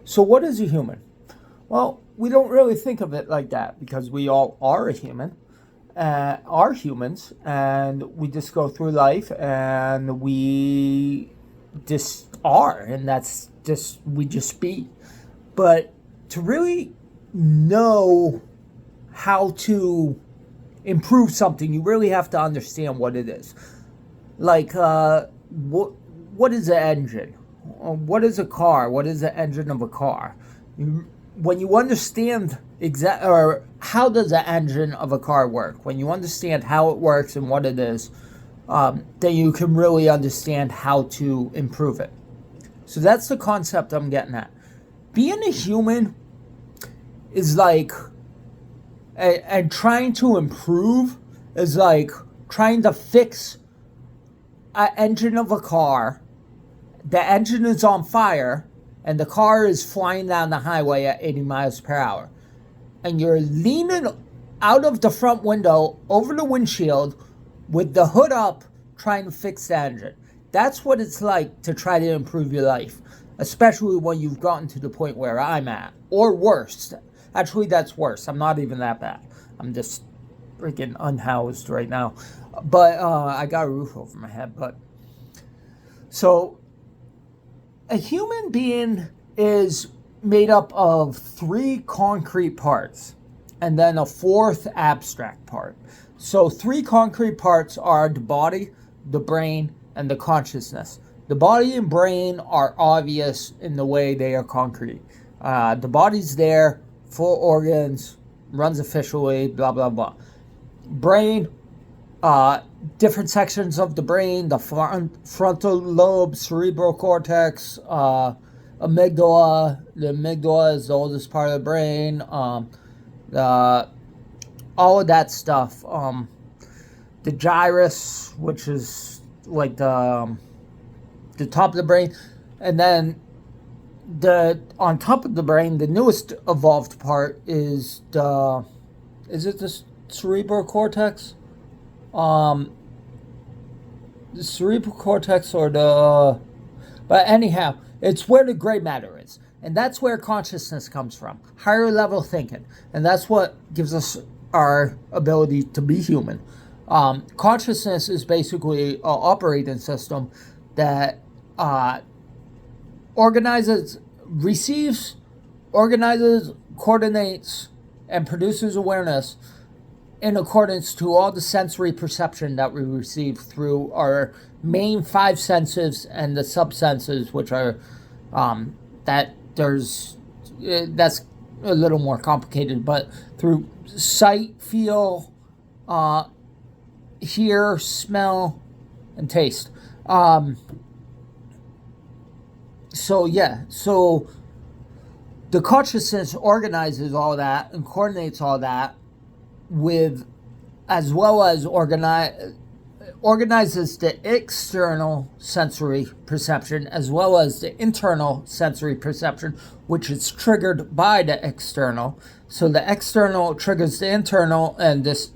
So, what is a human? Well, we don't really think of it like that because we all are a human, are humans, and we just go through life and we just are, and that's just, we just be. But to really know how to improve something, you really have to understand what it is. Like, what is an engine? What is a car? What is the engine of a car? When you understand or how does the engine of a car work, when you understand how it works and what it is, then you can really understand how to improve it. So that's the concept I'm getting at. Being a human is like, and trying to improve is like trying to fix an engine of a car. The engine is on fire and the car is flying down the highway at 80 miles per hour. And you're leaning out of the front window over the windshield with the hood up trying to fix the engine. That's what it's like to try to improve your life, especially when you've gotten to the point where I'm at, or worse. Actually, that's worse. I'm not even that bad. I'm just freaking unhoused right now. But I got a roof over my head. But so a human being is made up of three concrete parts and then a fourth abstract part. So three concrete parts are the body, the brain, and the consciousness. The body and brain are obvious in the way they are concrete. The body's there, full organs, runs efficiently, blah, blah, blah. Brain, different sections of the brain, the frontal lobe, cerebral cortex, amygdala. The amygdala is the oldest part of the brain. All of that stuff. The gyrus, which is like the top of the brain, and then on top of the brain, the newest evolved part is the cerebral cortex? The cerebral cortex but anyhow, it's where the gray matter is. And that's where consciousness comes from. Higher level thinking. And that's what gives us our ability to be human. Consciousness is basically an operating system that receives, organizes, coordinates, and produces awareness in accordance to all the sensory perception that we receive through our main five senses and the subsenses, which are that's a little more complicated, but through sight, feel, hear, smell, and taste. So the consciousness organizes all that and coordinates all that with, as well as organizes the external sensory perception as well as the internal sensory perception, which is triggered by the external. So the external triggers the internal, and this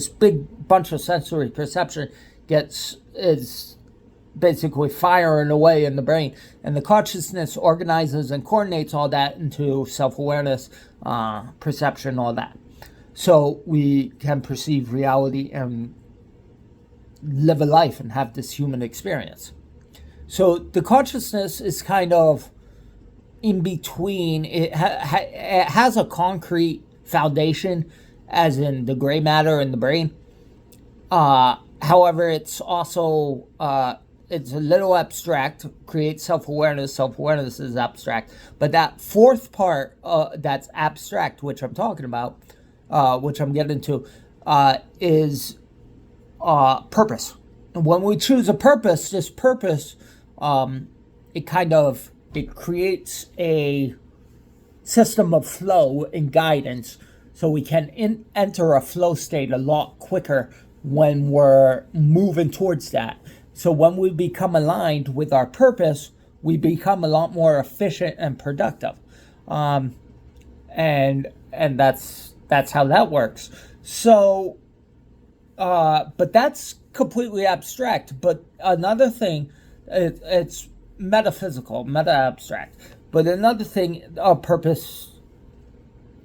big bunch of sensory perception is basically firing away in the brain, and the consciousness organizes and coordinates all that into self-awareness, perception, all that. So we can perceive reality and live a life and have this human experience. So the consciousness is kind of in between. It has a concrete foundation, as in the gray matter in the brain. However, it's also it's a little abstract. Creates self-awareness. Self-awareness is abstract. But that fourth part that's abstract, which I'm talking about, which I'm getting to, is purpose. And when we choose a purpose, this purpose, it creates a system of flow and guidance, so we can enter a flow state a lot quicker when we're moving towards that. So when we become aligned with our purpose, we become a lot more efficient and productive. And that's how that works. So, but that's completely abstract. But another thing, it's metaphysical, meta-abstract. But another thing a purpose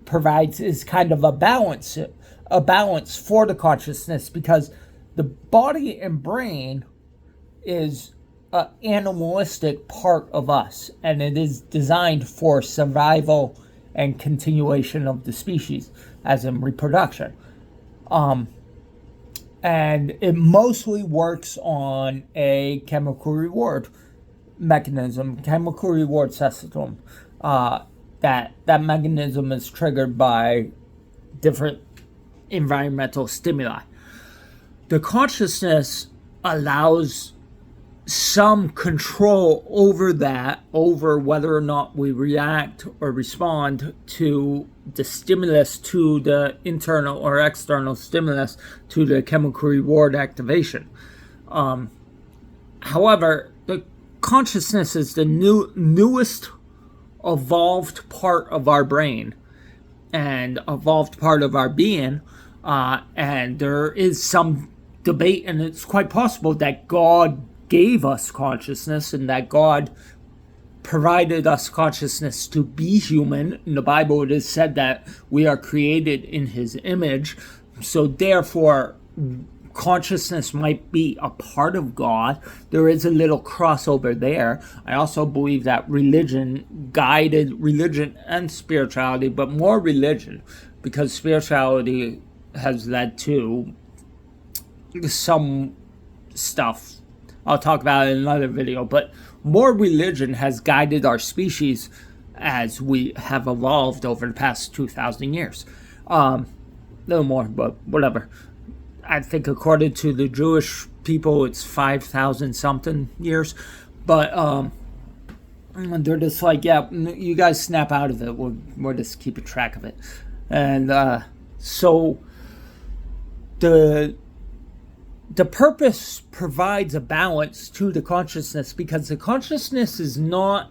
provides is kind of a balance for the consciousness, because the body and brain is an animalistic part of us, and it is designed for survival and continuation of the species, as in reproduction. And it mostly works on a chemical reward mechanism, chemical reward system. That mechanism is triggered by different environmental stimuli. The consciousness allows some control over that, over whether or not we react or respond to the stimulus, to the internal or external stimulus, to the chemical reward activation. However, the consciousness is the newest evolved part of our brain and evolved part of our being, and there is some debate, and it's quite possible that God gave us consciousness and that God provided us consciousness to be human. In the Bible, it is said that we are created in His image, so therefore consciousness might be a part of God. There is a little crossover there. I also believe that religion and spirituality, but more religion, because spirituality has led to some stuff I'll talk about it in another video, but more religion has guided our species as we have evolved over the past 2,000 years. A little more, but whatever. I think according to the Jewish people, it's 5,000 something years. But they're just like, yeah, you guys snap out of it. We're just keeping track of it. And so the purpose provides a balance to the consciousness, because the consciousness is not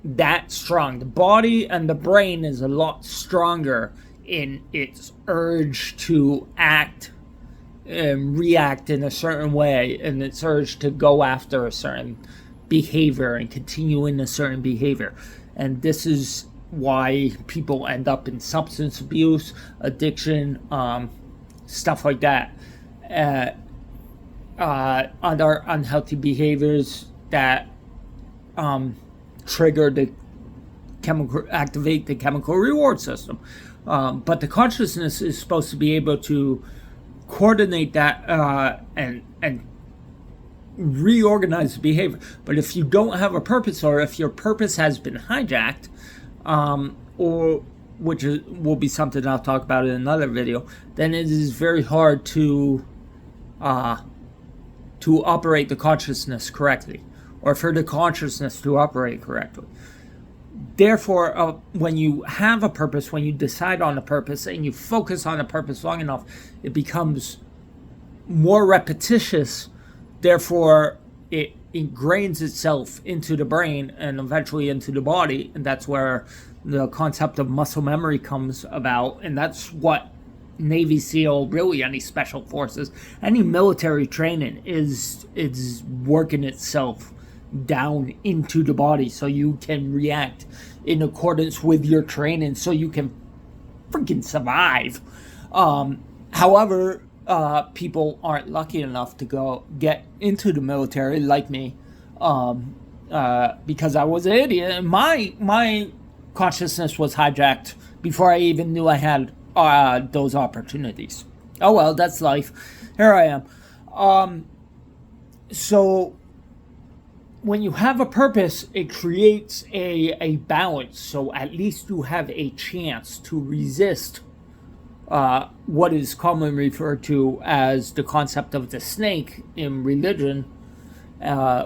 that strong. The body and the brain is a lot stronger in its urge to act and react in a certain way, and its urge to go after a certain behavior and continue in a certain behavior. And this is why people end up in substance abuse, addiction, stuff like that. Other unhealthy behaviors that trigger activate the chemical reward system. But the consciousness is supposed to be able to coordinate that and reorganize the behavior. But if you don't have a purpose, or if your purpose has been hijacked, or which will be something I'll talk about in another video, then it is very hard to operate the consciousness correctly, or for the consciousness to operate correctly. Therefore, when you have a purpose, when you decide on a purpose and you focus on a purpose long enough, it becomes more repetitious. Therefore, it ingrains itself into the brain and eventually into the body, and that's where the concept of muscle memory comes about. And that's what Navy SEAL, really any special forces, any military training is working itself down into the body so you can react in accordance with your training, so you can freaking survive. However, people aren't lucky enough to go get into the military like me, because I was an idiot and my consciousness was hijacked before I even knew I had those opportunities. Oh well, that's life. Here I am. So when you have a purpose, it creates a balance, so at least you have a chance to resist what is commonly referred to as the concept of the snake in religion,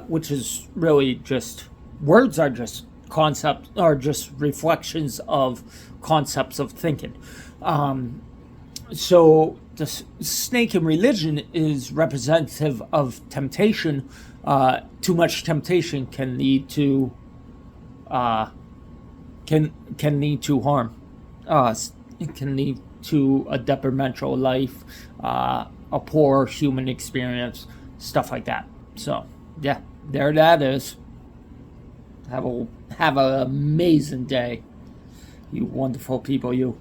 which is really just words, are just concepts, or just reflections of concepts of thinking. So the snake in religion is representative of temptation. Too much temptation can lead to can lead to harm. It can lead to a detrimental life, a poor human experience, stuff like that. So yeah, there that is. Have an amazing day. You wonderful people, you.